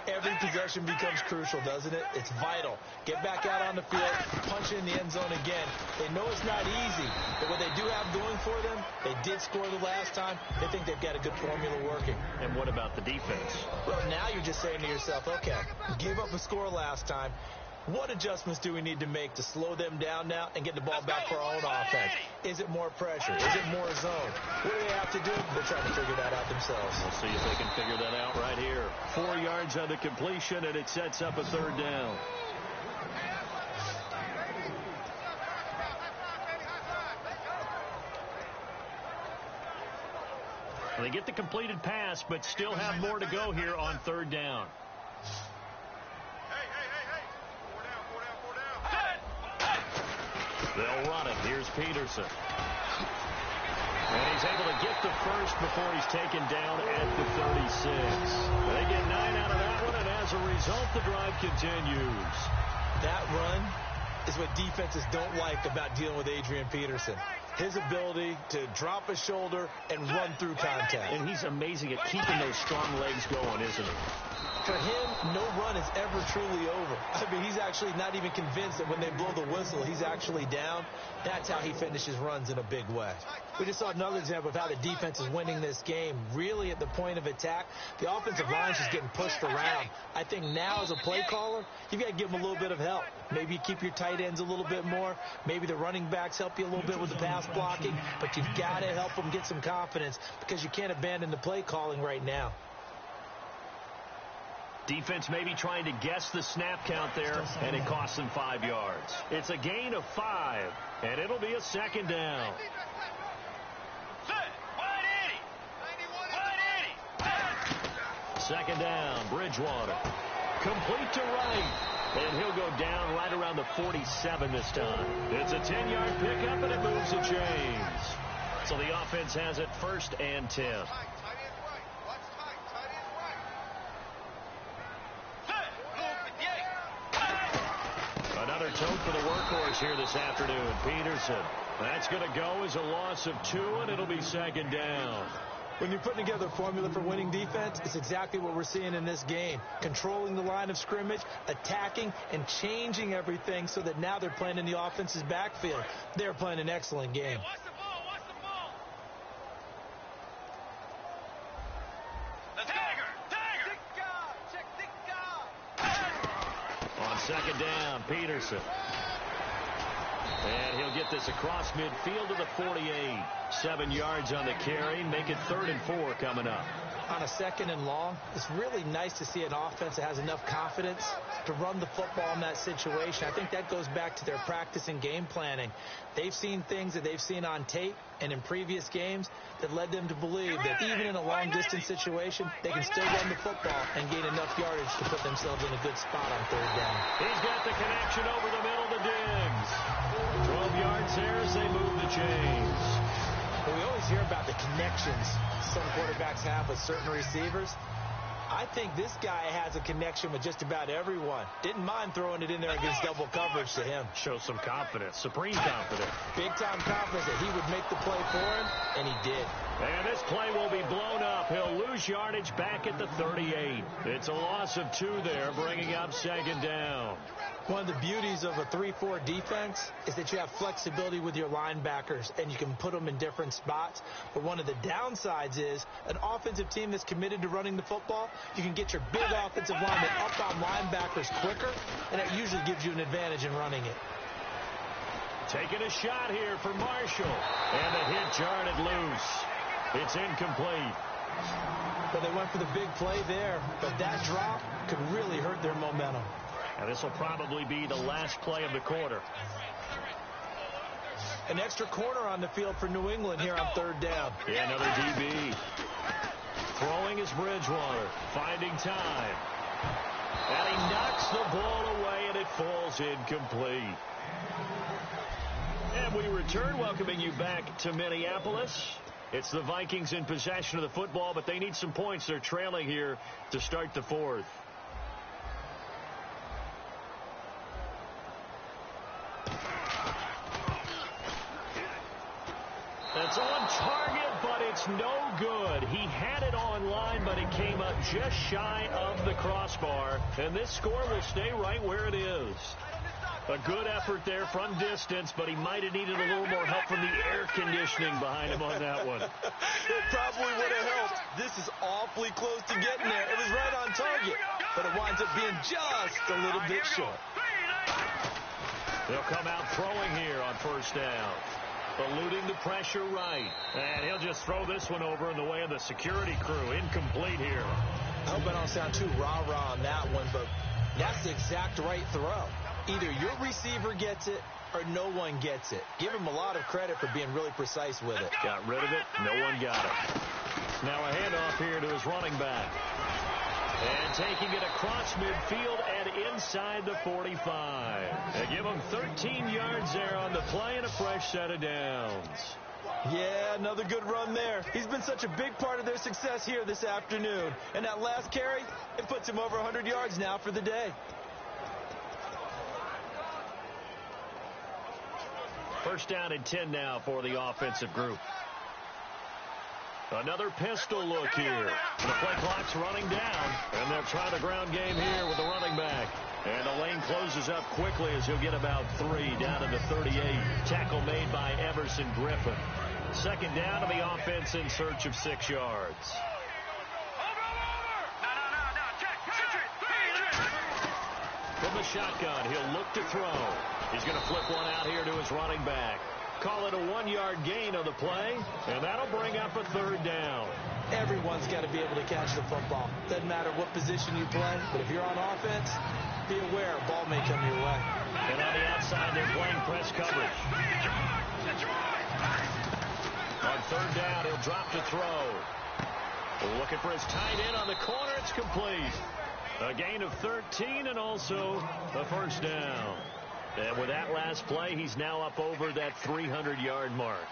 every possession becomes crucial, doesn't it? It's vital. Get back out on the field, punch in the end zone again. They know it's not easy, but what they do have going for them, they did score the last time. They think they've got a good formula working. And what about the defense? Well, now you're just saying to yourself, okay, we gave up a score last time. What adjustments do we need to make to slow them down now and get the ball back for our own offense? Is it more pressure? Is it more zone? What do they have to do? They're trying to figure that out themselves. We'll see if they can figure that out right here. 4 yards on the completion, and it sets up a third down. They get the completed pass, but still have more to go here on third down. They'll run it. Here's Peterson. And he's able to get the first before he's taken down at the 36. They get 9 out of that one, and as a result, the drive continues. That run is what defenses don't like about dealing with Adrian Peterson. His ability to drop a shoulder and run through contact. And he's amazing at keeping those strong legs going, isn't he? For him, no run is ever truly over. I mean, he's actually not even convinced that when they blow the whistle, he's actually down. That's how he finishes runs in a big way. We just saw another example of how the defense is winning this game. Really, at the point of attack, the offensive line is just getting pushed around. I think now, as a play caller, you've got to give them a little bit of help. Maybe you keep your tight ends a little bit more. Maybe the running backs help you a little bit with the pass blocking. But you've got to help them get some confidence because you can't abandon the play calling right now. Defense maybe trying to guess the snap count there, and it costs them 5 yards. It's a gain of 5, and it'll be a second down. Second down, Bridgewater. Complete to right, and he'll go down right around the 47 this time. It's a 10-yard pickup, and it moves the chains. So the offense has it 1st and 10. Another tote for the workhorse here this afternoon, Peterson. That's going to go as a loss of 2, and it'll be second down. When you're putting together a formula for winning defense, it's exactly what we're seeing in this game. Controlling the line of scrimmage, attacking, and changing everything so that now they're playing in the offense's backfield. They're playing an excellent game. On second down, Peterson. And he'll get this across midfield to the 48. 7 yards on the carry. Make it 3rd and 4 coming up. On a 2nd and long, it's really nice to see an offense that has enough confidence to run the football in that situation. I think that goes back to their practice and game planning. They've seen things that they've seen on tape and in previous games that led them to believe that even in a long-distance situation, they can still run the football and gain enough yardage to put themselves in a good spot on 3rd down. He's got the connection over the middle to Diggs. 12 yards there as they move the chains. Well, we always hear about the connections some quarterbacks have with certain receivers. I think this guy has a connection with just about everyone. Didn't mind throwing it in there against double coverage to him. Shows some confidence, supreme confidence. Big-time confidence that he would make the play for him, and he did. And this play will be blown up. He'll lose yardage back at the 38. It's a loss of 2 there, bringing up 2nd down. One of the beauties of a 3-4 defense is that you have flexibility with your linebackers, and you can put them in different spots. But one of the downsides is an offensive team that's committed to running the football, you can get your big offensive linemen up on linebackers quicker, and it usually gives you an advantage in running it. Taking a shot here for Marshall. And the hit jarred loose. It's incomplete. But they went for the big play there, but that drop could really hurt their momentum. And this will probably be the last play of the quarter. An extra corner on the field for New England here on 3rd down. Yeah, another DB. Throwing is Bridgewater. Finding time. And he knocks the ball away, and it falls incomplete. And we return, welcoming you back to Minneapolis. It's the Vikings in possession of the football, but they need some points. They're trailing here to start the 4th. It's on target, but it's no good. He had it on line, but it came up just shy of the crossbar. And this score will stay right where it is. A good effort there from distance, but he might have needed a little more help from the air conditioning behind him on that one. It probably would have helped. This is awfully close to getting there. It was right on target, but it winds up being just a little bit short. They'll come out throwing here on 1st down. Eluding the pressure right. And he'll just throw this one over in the way of the security crew. Incomplete here. I hope I don't sound too rah-rah on that one, but that's the exact right throw. Either your receiver gets it or no one gets it. Give him a lot of credit for being really precise with it. Got rid of it. No one got it. Now a handoff here to his running back. And taking it across midfield and inside the 45. They give him 13 yards there on the play and a fresh set of downs. Yeah, another good run there. He's been such a big part of their success here this afternoon. And that last carry, it puts him over 100 yards now for the day. 1st down and 10 now for the offensive group. Another pistol look here. The play clock's running down, and they'll try the ground game here with the running back. And the lane closes up quickly as he'll get about 3 down to the 38. Tackle made by Everson Griffin. 2nd down to the offense in search of 6 yards. From the shotgun, he'll look to throw. He's going to flip one out here to his running back. Call it a 1-yard gain on the play, and that'll bring up a 3rd down. Everyone's got to be able to catch the football. Doesn't matter what position you play, but if you're on offense, be aware a ball may come your way. And on the outside, they're playing press coverage. On 3rd down, he'll drop to throw. Looking for his tight end on the corner. It's complete. A gain of 13 and also a 1st down. And with that last play, he's now up over that 300-yard mark.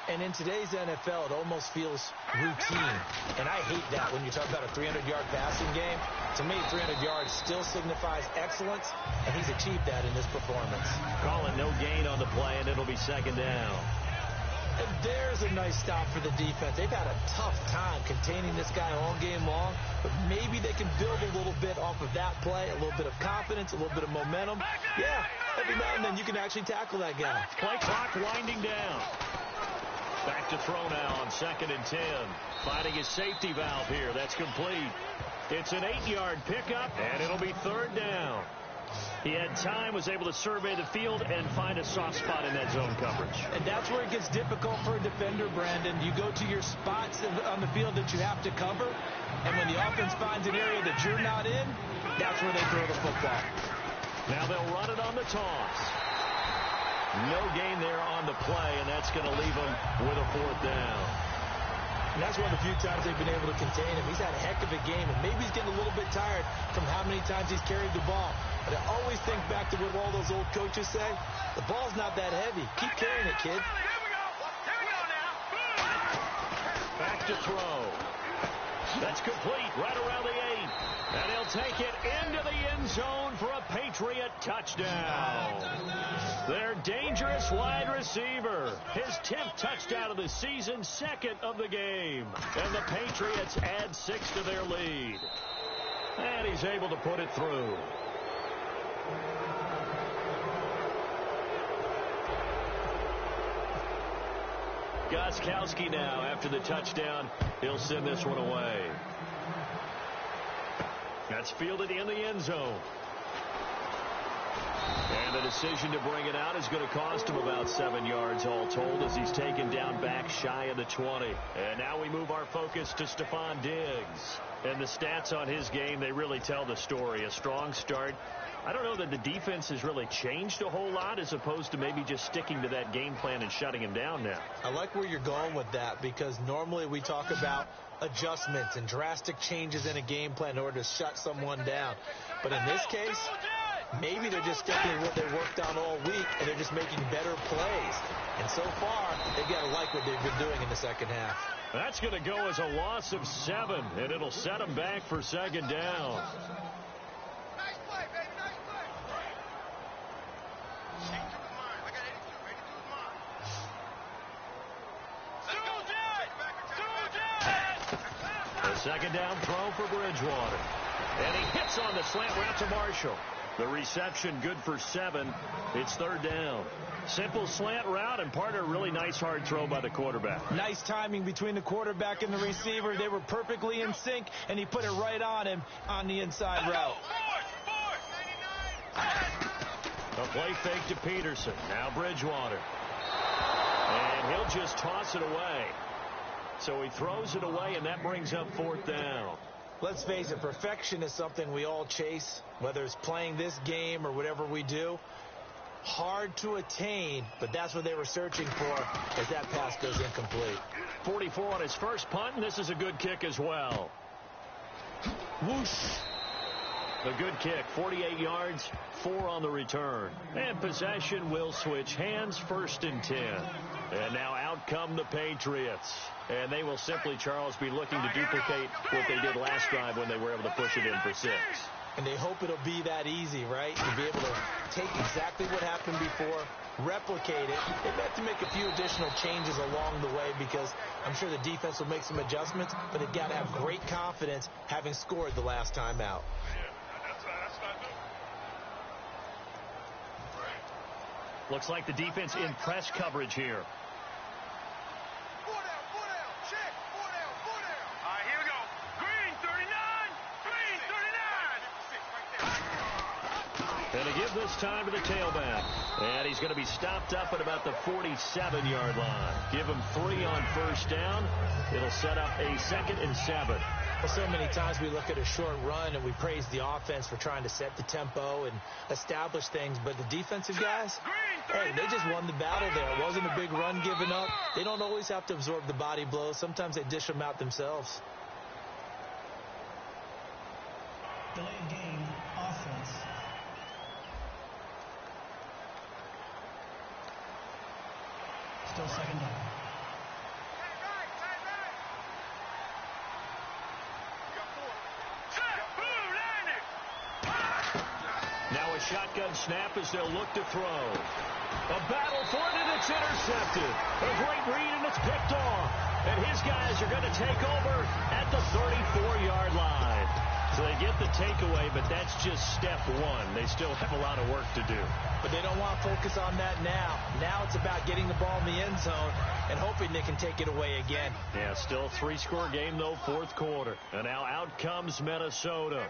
And in today's NFL, it almost feels routine. And I hate that when you talk about a 300-yard passing game. To me, 300 yards still signifies excellence, and he's achieved that in this performance. Calling no gain on the play, and it'll be 2nd down. And there's a nice stop for the defense. They've had a tough time containing this guy all game long, but maybe they can build a little bit off of that play, a little bit of confidence, a little bit of momentum. Yeah, every now and then you can actually tackle that guy. Play clock winding down. Back to throw now on 2nd and 10. Finding his safety valve here. That's complete. It's an 8-yard pickup, and it'll be 3rd down. He had time, was able to survey the field and find a soft spot in that zone coverage. And that's where it gets difficult for a defender, Brandon. You go to your spots on the field that you have to cover, and when the offense finds an area that you're not in, that's where they throw the football. Now they'll run it on the toss. No gain there on the play, and that's going to leave them with a 4th down. And that's one of the few times they've been able to contain him. He's had a heck of a game, and maybe he's getting a little bit tired from how many times he's carried the ball. But I always think back to what all those old coaches say. The ball's not that heavy. Keep carrying it, kid. Back to throw. That's complete right around the 8. And he'll take it into the end zone for a Patriot touchdown. Their dangerous wide receiver. His 10th touchdown of the season, 2nd of the game. And the Patriots add 6 to their lead. And he's able to put it through. Gostkowski now, after the touchdown, he'll send this one away. That's fielded in the end zone. And the decision to bring it out is going to cost him about 7 yards all told as he's taken down back shy of the 20. And now we move our focus to Stephon Diggs. And the stats on his game, they really tell the story. A strong start. I don't know that the defense has really changed a whole lot as opposed to maybe just sticking to that game plan and shutting him down now. I like where you're going with that because normally we talk about adjustments and drastic changes in a game plan in order to shut someone down. But in this case, maybe they're just sticking with what they worked on all week and they're just making better plays. And so far, they've got to like what they've been doing in the second half. That's going to go as a loss of 7, and it'll set them back for 2nd down. A 2nd down throw for Bridgewater. And he hits on the slant route to Marshall. The reception good for 7. It's 3rd down. Simple slant route and part of a really nice hard throw by the quarterback. Nice timing between the quarterback and the receiver. They were perfectly in sync, and he put it right on him on the inside route. A play fake to Peterson. Now Bridgewater. And he'll just toss it away. So he throws it away, and that brings up 4th down. Let's face it, perfection is something we all chase, whether it's playing this game or whatever we do. Hard to attain, but that's what they were searching for as that pass goes incomplete. 44 on his first punt, and this is a good kick as well. Whoosh. A good kick, 48 yards, 4 on the return. And possession will switch hands, 1st and 10. And now out come the Patriots. And they will simply, Charles, be looking to duplicate what they did last drive when they were able to push it in for 6. And they hope it'll be that easy, right? To be able to take exactly what happened before, replicate it. They've had to make a few additional changes along the way because I'm sure the defense will make some adjustments, but they've got to have great confidence having scored the last time out. Looks like the defense in press coverage here. And to give this time to the tailback. And he's going to be stopped up at about the 47-yard line. Give him 3 on 1st down. It'll set up a 2nd and 7. So many times we look at a short run and we praise the offense for trying to set the tempo and establish things. But the defensive guys, hey, they just won the battle there. It wasn't a big run given up. They don't always have to absorb the body blows. Sometimes they dish them out themselves. Delayed game, offense. Still 2nd down. Now a shotgun snap as they'll look to throw. A battle for it, and it's intercepted. A great read, and it's picked off. And his guys are going to take over at the 34-yard line. So they get the takeaway, but that's just step 1. They still have a lot of work to do. But they don't want to focus on that now. Now it's about getting the ball in the end zone and hoping they can take it away again. Yeah, still 3-score game, though, 4th quarter. And now out comes Minnesota.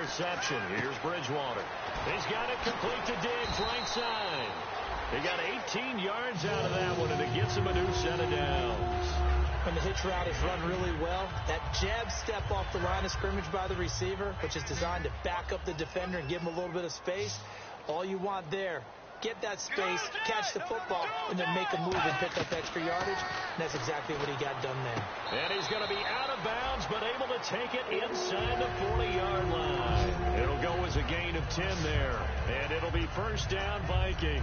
reception. Here's Bridgewater. He's got it complete to Diggs, right side. He got 18 yards out of that one, and it gets him a new set of downs. When the hitch route is run really well, that jab step off the line of scrimmage by the receiver, which is designed to back up the defender and give him a little bit of space, all you want there, get that space, catch the football, and then make a move and pick up extra yardage. And that's exactly what he got done there. And he's going to be out of bounds, but able to take it inside the 40-yard line. It'll go as a gain of 10 there, and it'll be first down Vikings.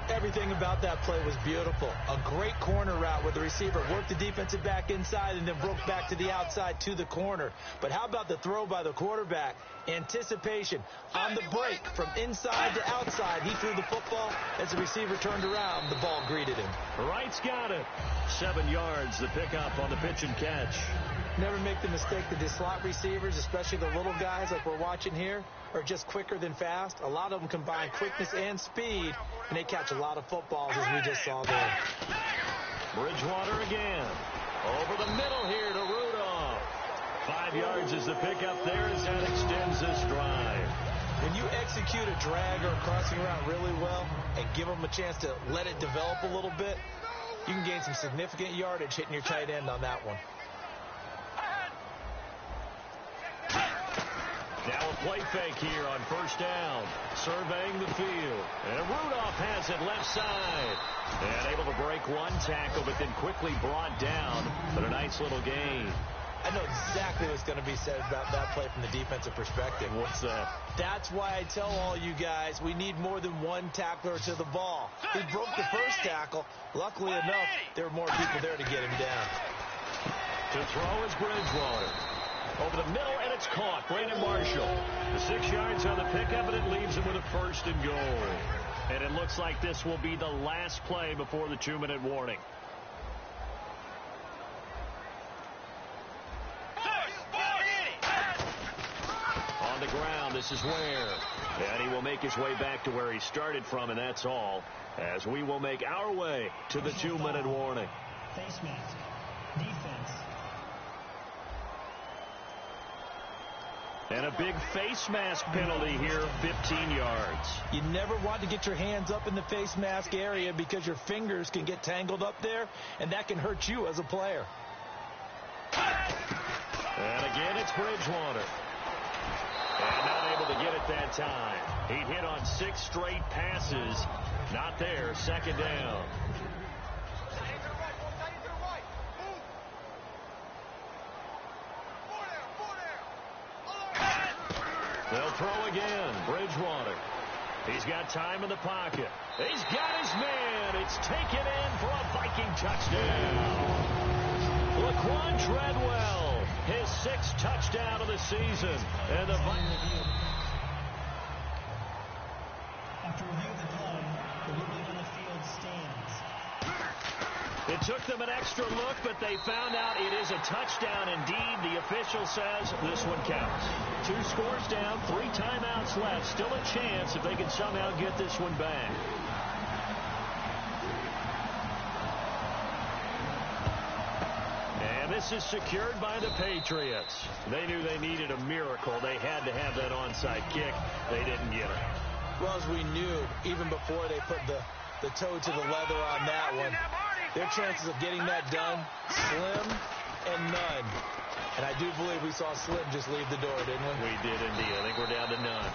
Everything about that play was beautiful. A great corner route where the receiver worked the defensive back inside and then broke back to the outside to the corner. But how about the throw by the quarterback? Anticipation on the break from inside to outside. He threw the football. As the receiver turned around, the ball greeted him. Wright's got it. 7 yards, the pickup on the pitch and catch. Never make the mistake that the slot receivers, especially the little guys like we're watching here, are just quicker than fast. A lot of them combine quickness and speed, and they catch a lot of footballs, as we just saw there. Bridgewater again. Over the middle here to Rudolph. 5 yards is the pickup there as that extends this drive. When you execute a drag or a crossing route really well and give them a chance to let it develop a little bit, you can gain some significant yardage hitting your tight end on that one. Now a play fake here on first down. Surveying the field. And Rudolph has it left side. And able to break one tackle, but then quickly brought down. But a nice little gain. I know exactly what's going to be said about that play from the defensive perspective. What's that? That's why I tell all you guys we need more than one tackler to the ball. He broke the first tackle. Luckily enough, there were more people there to get him down. To throw is Bridgewater. Over the middle, and it's caught. Brandon Marshall. The 6 yards on the pickup, and it leaves him with a first and goal. And it looks like this will be the last play before the 2-minute warning. On the ground, this is Ware. And he will make his way back to where he started from, and that's all. As we will make our way to the 2-minute warning. Face mask. Defense. And a big face mask penalty here, 15 yards. You never want to get your hands up in the face mask area because your fingers can get tangled up there, and that can hurt you as a player. And again, it's Bridgewater. And not able to get it that time. He hit on 6 straight passes. Not there, second down. They'll throw again. Bridgewater. He's got time in the pocket. He's got his man. It's taken in for a Viking touchdown. Laquan Treadwell, his 6th touchdown of the season. And the Vikings. After review of the play, the ruling on the field stands. It took them an extra look, but they found out it is a touchdown indeed. The official says this one counts. 2 scores down, 3 timeouts left. Still a chance if they can somehow get this one back. And this is secured by the Patriots. They knew they needed a miracle. They had to have that onside kick. They didn't get it. Well, as we knew, even before they put the toe to the leather on that one, their chances of getting that done, slim and none. And I do believe we saw Slim just leave the door, didn't we? We did indeed. I think we're down to none.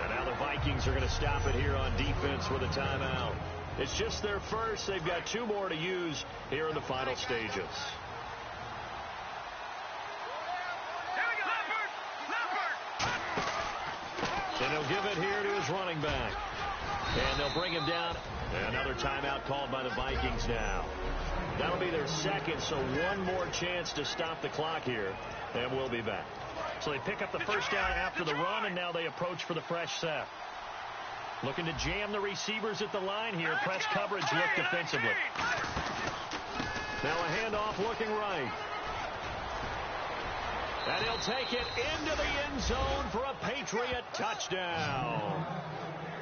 And now the Vikings are going to stop it here on defense with a timeout. It's just their first. They've got 2 more to use here in the final stages. And he'll give it here to his running back. And they'll bring him down. Another timeout called by the Vikings now. That'll be their second, so one more chance to stop the clock here. And we'll be back. So they pick up the first down after the run, and now they approach for the fresh set. Looking to jam the receivers at the line here. Press coverage look defensively. Now a handoff looking right. And he'll take it into the end zone for a Patriot touchdown.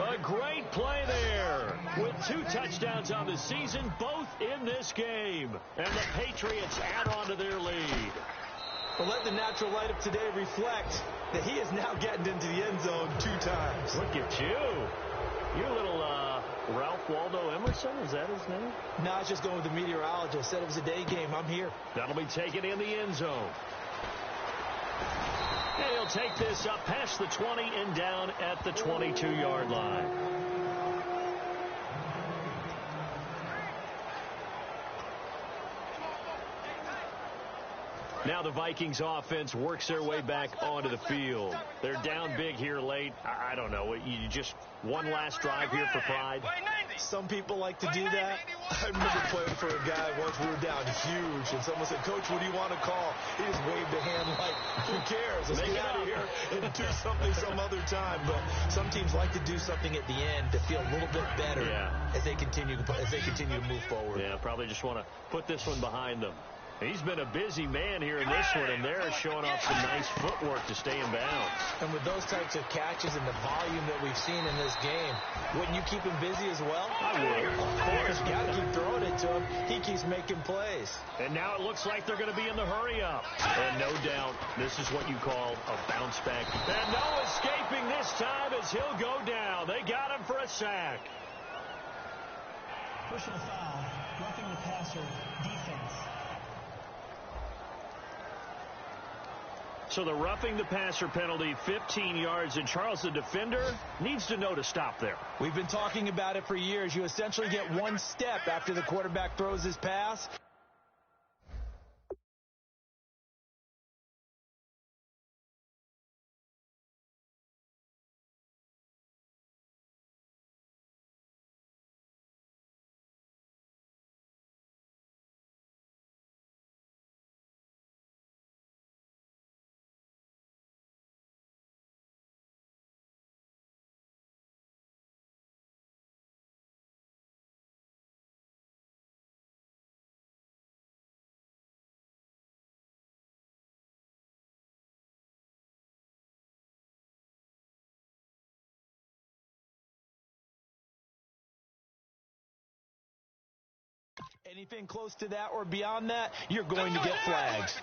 A great play there with 2 touchdowns on the season, both in this game. And the Patriots add on to their lead. But let the natural light of today reflect that he is now getting into the end zone 2 times. Look at you. You're a little Ralph Waldo Emerson, is that his name? No, I was just going with the meteorologist. Said it was a day game. I'm here. That'll be taken in the end zone. And he'll take this up past the 20 and down at the 22-yard line. Now the Vikings offense works their way back onto the field. They're down big here late. I don't know. You just one last drive here for pride. Some people like to do that. I remember playing for a guy once. We were down huge, and someone said, "Coach, what do you want to call?" He just waved a hand like, "Who cares? Let's get out of here and do something some other time." But some teams like to do something at the end to feel a little bit better as they continue to move forward. Yeah, probably just want to put this one behind them. He's been a busy man here in this one, and they're showing off some nice footwork to stay in bounds. And with those types of catches and the volume that we've seen in this game, wouldn't you keep him busy as well? I would. Of course, you got to keep throwing it to him. He keeps making plays. And now it looks like they're going to be in the hurry-up. And no doubt, this is what you call a bounce-back. And no escaping this time as he'll go down. They got him for a sack. Personal foul, roughing the passer, defense. So the roughing the passer penalty, 15 yards, and Charles, the defender, needs to know to stop there. We've been talking about it for years. You essentially get one step after the quarterback throws his pass. Anything close to that or beyond that, you're going to get flags.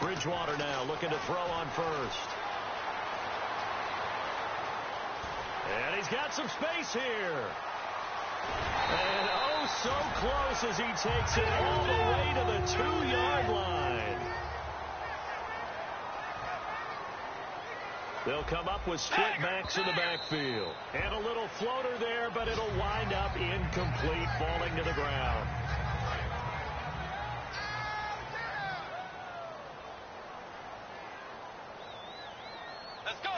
Bridgewater now looking to throw on first. And he's got some space here. And oh, so close as he takes it all the way to the 2-yard line. They'll come up with split backs in the backfield. And a little floater there, but it'll wind up incomplete, falling to the ground. Let's go.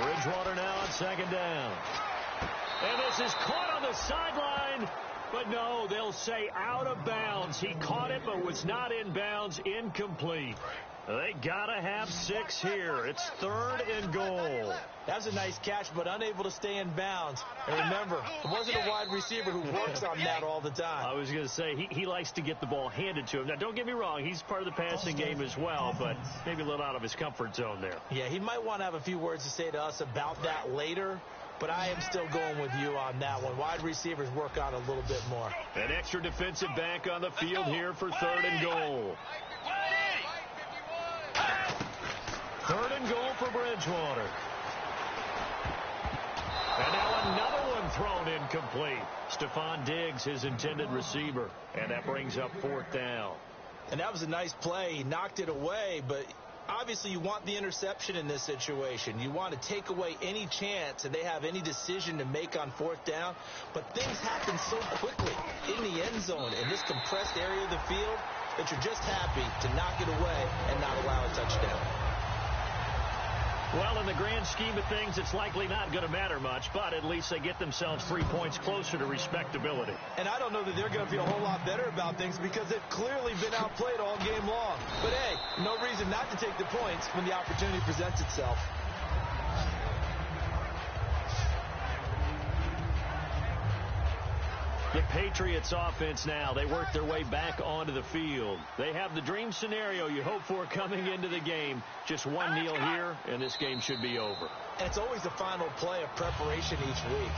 Bridgewater now on second down. And this is caught on the sideline. But no, they'll say out of bounds. He caught it, but was not in bounds. Incomplete. They got to have 6 here. It's 3rd and goal. That's a nice catch, but unable to stay in bounds. And remember, it wasn't a wide receiver who works on that all the time. I was going to say, he likes to get the ball handed to him. Now, don't get me wrong. He's part of the passing game as well, but maybe a little out of his comfort zone there. Yeah, he might want to have a few words to say to us about that later, but I am still going with you on that one. Wide receivers work on a little bit more. An extra defensive back on the field here for 3rd and goal. 3rd and goal for Bridgewater. And now another one thrown incomplete. Stephon Diggs, his intended receiver. And that brings up 4th down. And that was a nice play. He knocked it away, but obviously you want the interception in this situation. You want to take away any chance that they have any decision to make on 4th down. But things happen so quickly in the end zone in this compressed area of the field that you're just happy to knock it away and not allow a touchdown. Well, in the grand scheme of things, it's likely not going to matter much, but at least they get themselves 3 points closer to respectability. And I don't know that they're going to feel a whole lot better about things because they've clearly been outplayed all game long. But, hey, no reason not to take the points when the opportunity presents itself. The Patriots offense now, they work their way back onto the field. They have the dream scenario you hope for coming into the game. Just one kneel here, and this game should be over. And it's always the final play of preparation each week.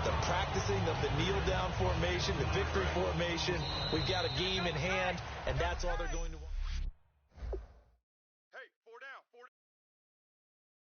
the practicing of the kneel-down formation, the victory formation. We've got a game in hand, and that's all they're going to want.